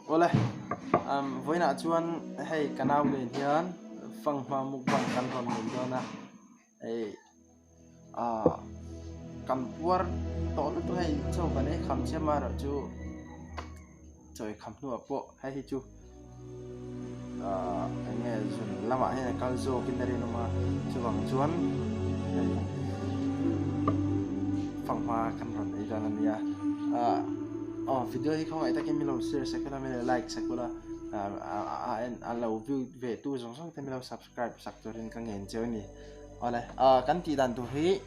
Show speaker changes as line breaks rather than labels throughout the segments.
Oleh với nãy chuan hay canal lên hiền phăng mà mục bằng căn còn mình cho na ấy cầm quar to lúc hay cho cái này khăm xem mà rồi chú trời khăm nữa bộ hay thì chú anh nghe dùn lama hay là câu zo kinh đây nó mà chú bằng chuan phăng mà căn còn đấy cho nên ya video hi không ai ta kem milo share sakula milo like sakula allow view về tu giống giống milo subscribe sak to rin kang enjoy ni ole kan ti dan tu hi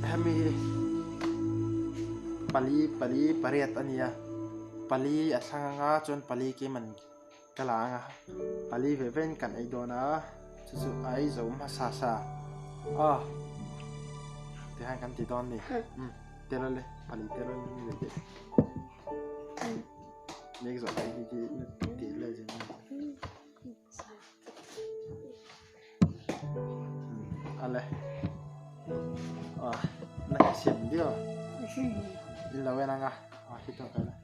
hami pali pariat ania pali athanga chon pali ke man kalanga pali ve ven kan ai dona chu ai zo ma sa sa ti han kan ti don ni terole pali terole ni le nek zo ai ti ti le je ale na sim dio illa wena nga hito kala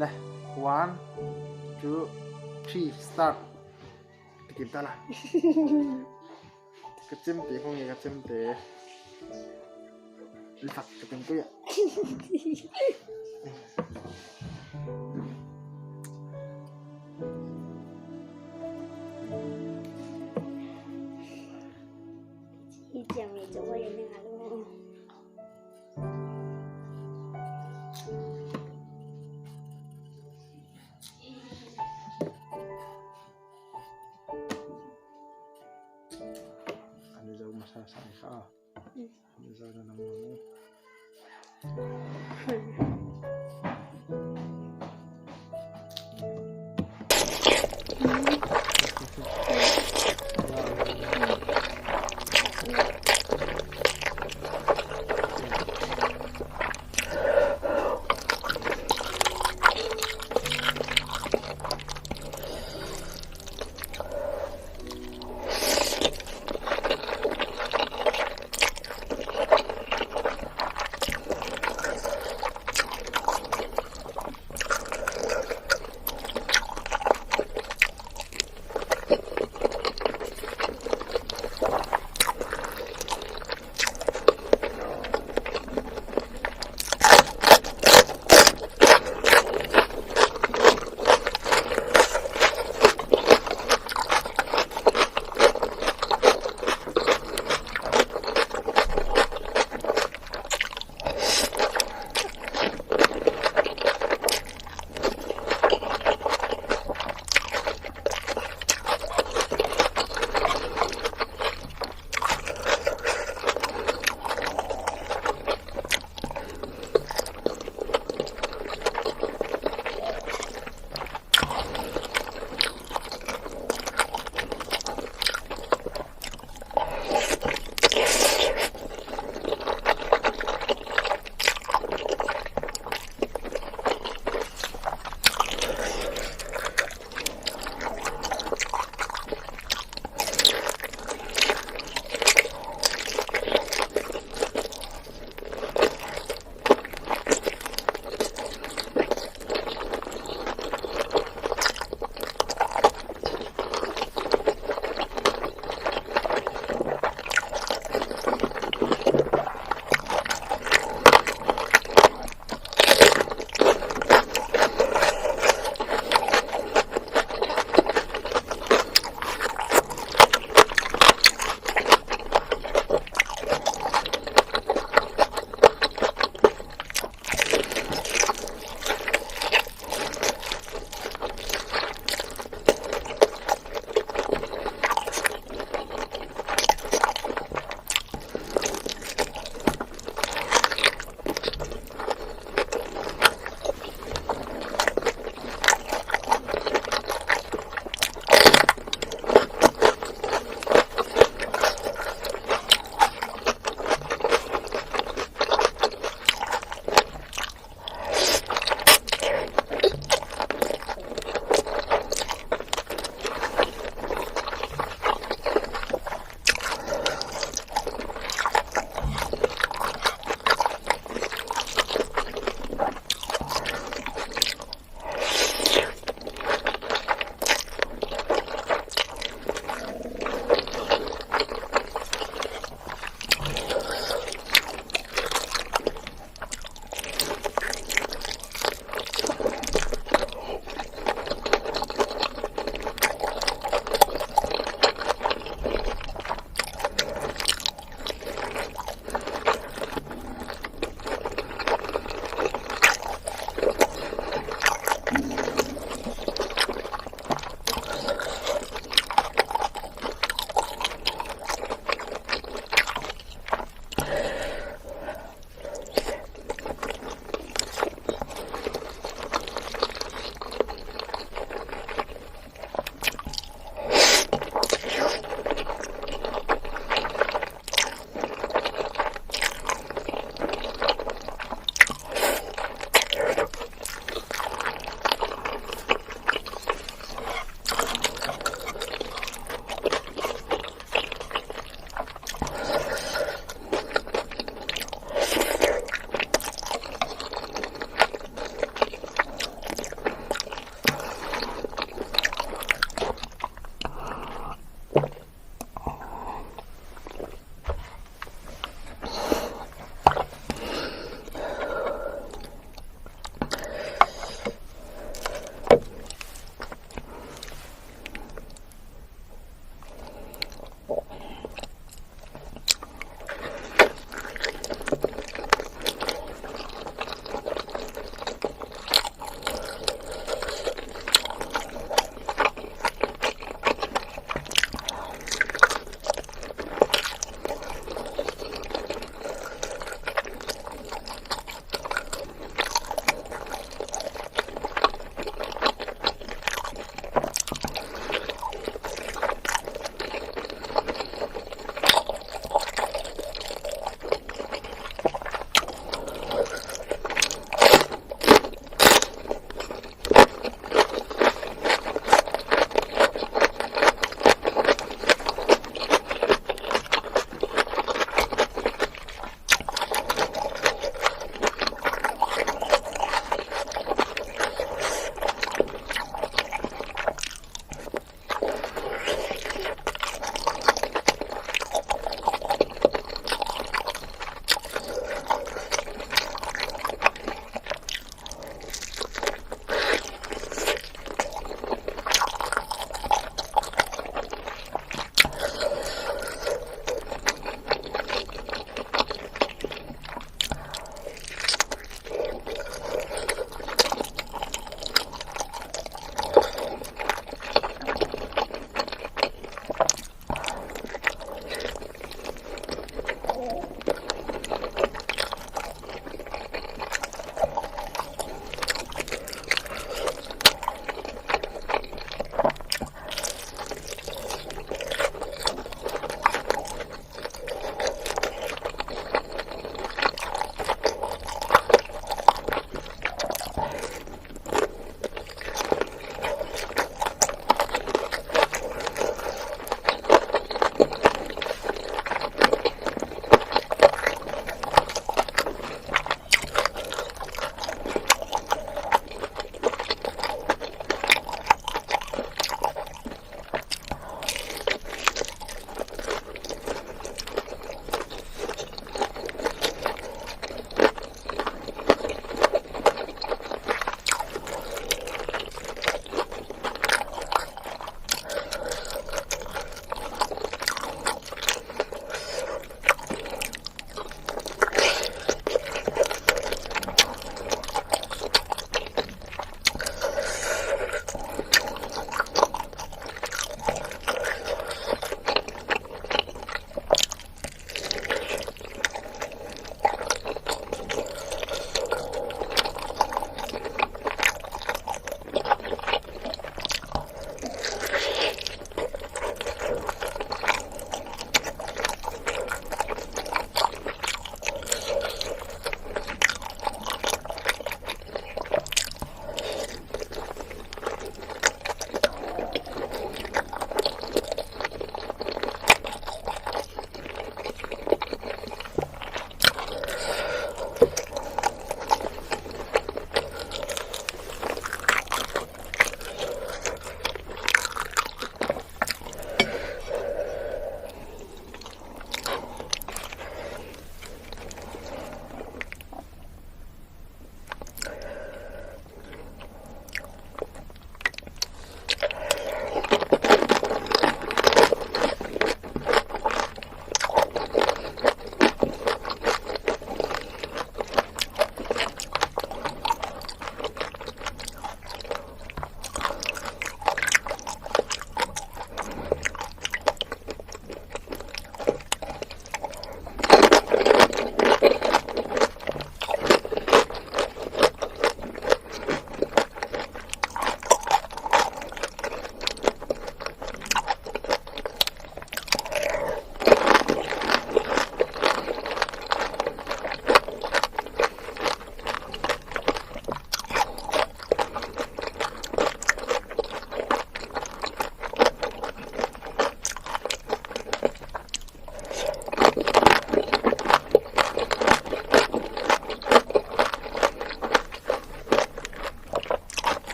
le 1 2 3 start kita lah kecim teh kong ya kecim teh lihat ketengku ya
Jam ni coba yang ni halu.
Ada jauh masalah saya. Ada jauh dalam mana?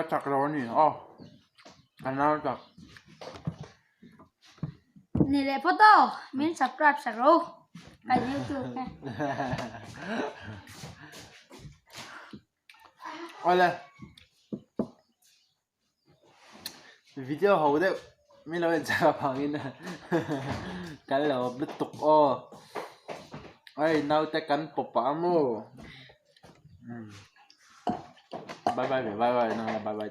cái chặt rồi nhỉ anh nào chặt
nile photo min subscribe saro cái YouTube này
ôi lên video hậu đấy mình nói chả bằng in cái là biết tục ơi nào ta cắn bột bả mô bye bye nào bye bye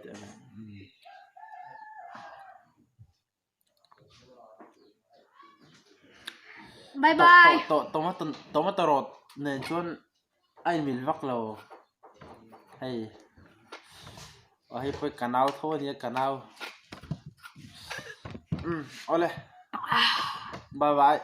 bye bye
toma tarot nên chuan ai mình vắt lầu hay hay phải canal thôi nhé canal ôi bye bye